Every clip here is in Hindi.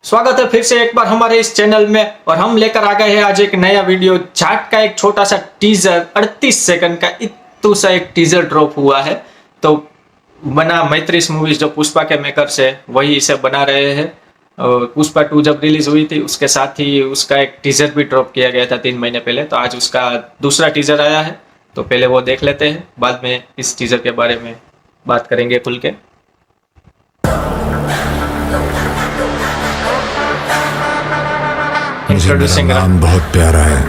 स्वागत है फिर से एक बार हमारे इस चैनल में और हम लेकर आ गए हैं आज एक नया वीडियो। जाट का एक छोटा सा टीजर 38 सेकंड का इतू सा एक टीजर ड्रॉप हुआ है। तो बना मैत्रीस मूवीज जो पुष्पा के मेकर्स है वही इसे बना रहे हैं। और पुष्पा 2 जब रिलीज हुई थी उसके साथ ही उसका एक टीजर भी ड्रॉप किया गया था 3 महीने पहले। तो आज उसका दूसरा टीजर आया है, तो पहले वो देख लेते हैं, बाद में इस टीजर के बारे में बात करेंगे खुल के। मुझे मेरा नाम बहुत प्यारा है।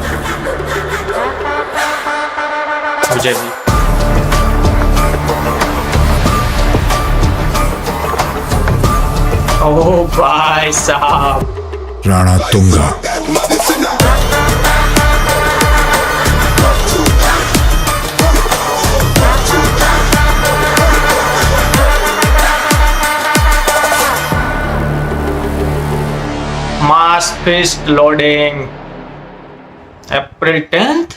मुझे भी। ओह भाई साहब, राणा तुंगा। मास फिस्ट लोडिंग अप्रैल 10th।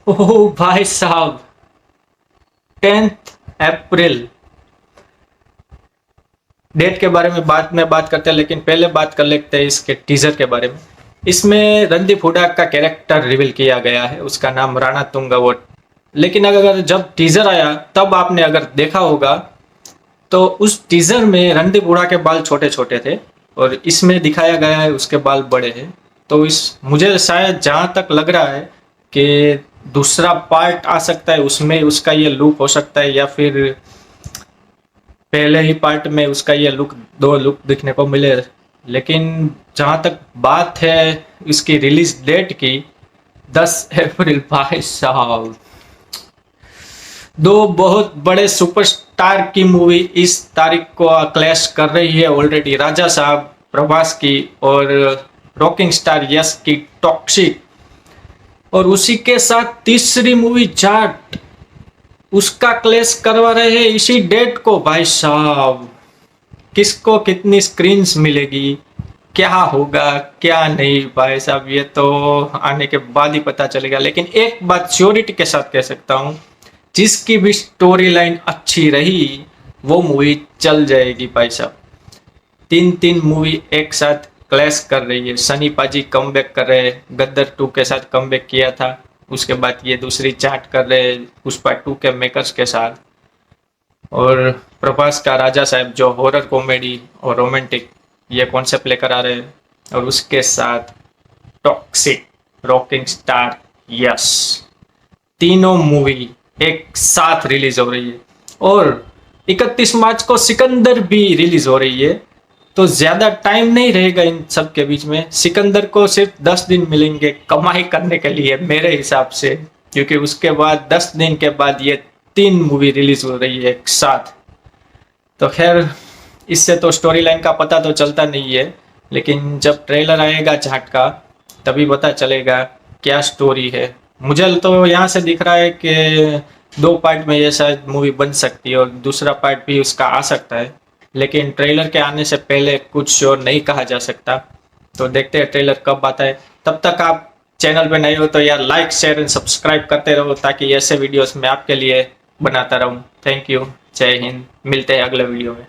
ओह भाई साहब, 10th अप्रैल। डेट के बारे में बाद में बात करते हैं, लेकिन पहले बात कर लेते हैं इसके टीजर के बारे में। इसमें रणदीप हुड्डा का कैरेक्टर रिवील किया गया है, उसका नाम राणा तुंगा वो। लेकिन अगर जब टीजर आया तब आपने अगर देखा होगा तो उस टीजर में रणदीप हुड्डा के बाल छोटे छोटे थे और इसमें दिखाया गया है उसके बाल बड़े हैं। तो इस मुझे शायद जहां तक लग रहा है कि दूसरा पार्ट आ सकता है, उसमें उसका ये लुक हो सकता है, या फिर पहले ही पार्ट में उसका ये लुक, 2 लुक दिखने को मिले। लेकिन जहां तक बात है इसकी रिलीज डेट की, 10 अप्रैल। भाई साहब, 2 बहुत बड़े सुपरस्टार की मूवी इस तारीख को क्लैश कर रही है ऑलरेडी। राजा साहब प्रभास की और रॉकिंग स्टार यश की टॉक्सिक, और उसी के साथ तीसरी मूवी जाट, उसका क्लैश करवा रहे हैं इसी डेट को। भाई साहब, किसको कितनी स्क्रीन्स मिलेगी, क्या होगा क्या नहीं, भाई साहब ये तो आने के बाद ही पता चलेगा। लेकिन एक बात श्योरिटी के साथ कह सकता हूँ, जिसकी भी स्टोरी लाइन अच्छी रही वो मूवी चल जाएगी। भाई साहब, 3 मूवी एक साथ क्लैश कर रही है। सनी पाजी कमबैक कर रहे हैं, गद्दर 2 के साथ कमबैक किया था, उसके बाद ये दूसरी चाट कर रहे हैं पुष्पा 2 के मेकर्स के साथ। और प्रभास का राजा साहब जो हॉरर कॉमेडी और रोमांटिक ये कॉन्सेप्ट लेकर आ रहे हैं, और उसके साथ टॉक्सिक रॉकिंग स्टार यस। तीनों मूवी एक साथ रिलीज हो रही है और 31 मार्च को सिकंदर भी रिलीज हो रही है। तो ज्यादा टाइम नहीं रहेगा इन सब के बीच में। सिकंदर को सिर्फ 10 दिन मिलेंगे कमाई करने के लिए मेरे हिसाब से, क्योंकि उसके बाद 10 दिन के बाद ये 3 मूवी रिलीज हो रही है एक साथ। तो खैर, इससे तो स्टोरी लाइन का पता तो चलता नहीं है, लेकिन जब ट्रेलर आएगा जाट का तभी पता चलेगा क्या स्टोरी है। मुझे तो यहाँ से दिख रहा है कि 2 पार्ट में ये शायद मूवी बन सकती है और दूसरा पार्ट भी उसका आ सकता है, लेकिन ट्रेलर के आने से पहले कुछ श्योर नहीं कहा जा सकता। तो देखते हैं ट्रेलर कब आता है। तब तक आप चैनल पे नए हो तो यार लाइक शेयर एंड सब्सक्राइब करते रहो, ताकि ऐसे वीडियोस मैं आपके लिए बनाता रहूं। थैंक यू, जय हिंद, मिलते हैं अगले वीडियो में।